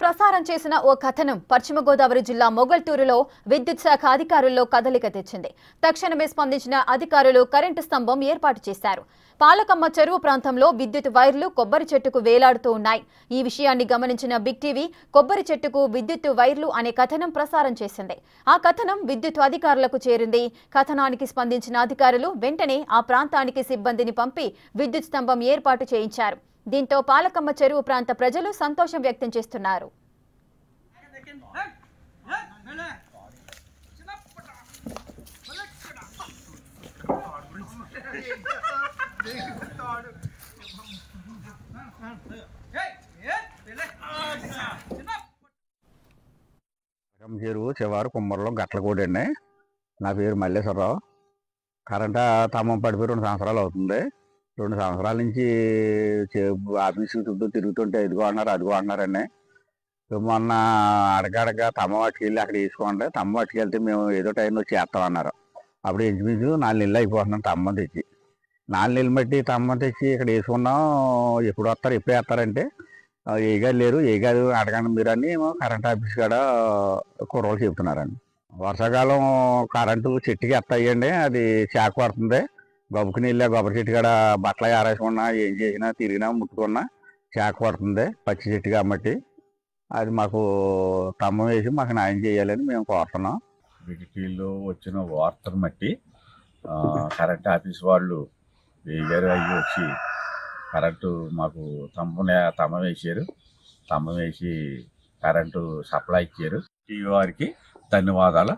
ప్రసారం చేసిన ఓ కథనం పశ్చిమ గోదావరి జిల్లా మొగల్తూరులో విద్యుత్ శాఖ అధికారుల్లో కదలిక తెచ్చింది. తక్షణమే స్పందించిన అధికారులు కరెంటు స్తంభం ఏర్పాటు చేశారు. పాలకమ్మ చెరువు ప్రాంతంలో విద్యుత్ వైర్లు కొబ్బరి చెట్టుకు వేలాడుతూ ఉన్నాయి. ఈ విషయాన్ని గమనించిన బిగ్ టీవీ కొబ్బరి చెట్టుకు విద్యుత్ వైర్లు అనే కథనం ప్రసారం చేసింది. ఆ కథనం విద్యుత్ అధికారులకు చేరింది. కథనానికి స్పందించిన అధికారులు వెంటనే ఆ ప్రాంతానికి సిబ్బందిని పంపి విద్యుత్ స్తంభం ఏర్పాటు చేయించారు. దీంతో పాలకమ్మ చెరువు ప్రాంత ప్రజలు సంతోషం వ్యక్తం చేస్తున్నారు. చెరువు చివరి కుమ్మరిలో గట్లకోడండి. నా పేరు మల్లేశ్వరరావు. కరెంట్ స్తంభం పడిపోయి 2 సంవత్సరాలు అవుతుంది. 2 సంవత్సరాల నుంచి ఆఫీసు చుట్టూ తిరుగుతుంటే ఇదిగో అన్నారు అదిగో అన్నారండి. మొన్న అడగడగా తమ్మ పట్టుకెళ్ళి అక్కడ వేసుకోండి, తమ్మ పట్టుకెళ్తే మేము ఏదో టైంలో చేస్తామన్నారు. అప్పుడు ఇంచుమించు 4 నెలలు అయిపోతున్నాం తమ్మం తెచ్చి. 4 నెలలు బట్టి తమ్మం తెచ్చి ఇక్కడ వేసుకున్నాం. ఎప్పుడు వస్తారు ఎప్పుడు వేస్తారంటే ఏ గారు లేరు, ఏ గారు అడగండి మీరు అని కరెంట్ ఆఫీస్ కాడ కుర్రోళ్ళు చెబుతున్నారండి. వర్షాకాలం కరెంటు చెట్టుకి ఎత్తాయండి, అది శాఖ పడుతుంది. గొబ్బకి నీళ్ళ కొబ్బరి చెట్టు కాడ బట్టలు ఆరేసుకున్నా ఏం చేసినా తిరిగినా ముట్టుకున్నా శాఖ పడుతుంది, పచ్చి చెట్టు కాబట్టి. అది మాకు స్తంభం వేసి మాకు న్యాయం చేయాలని మేము కోరుతున్నాం. వికిటీలో వచ్చిన వార్తను బట్టి కరెంట్ ఆఫీస్ వాళ్ళు వేగారు అయ్యి వచ్చి కరెంటు మాకు స్తంభం వేసారు. స్తంభం వేసి కరెంటు సప్లై ఇచ్చారు. టీవీ వారికి ధన్యవాదాలు.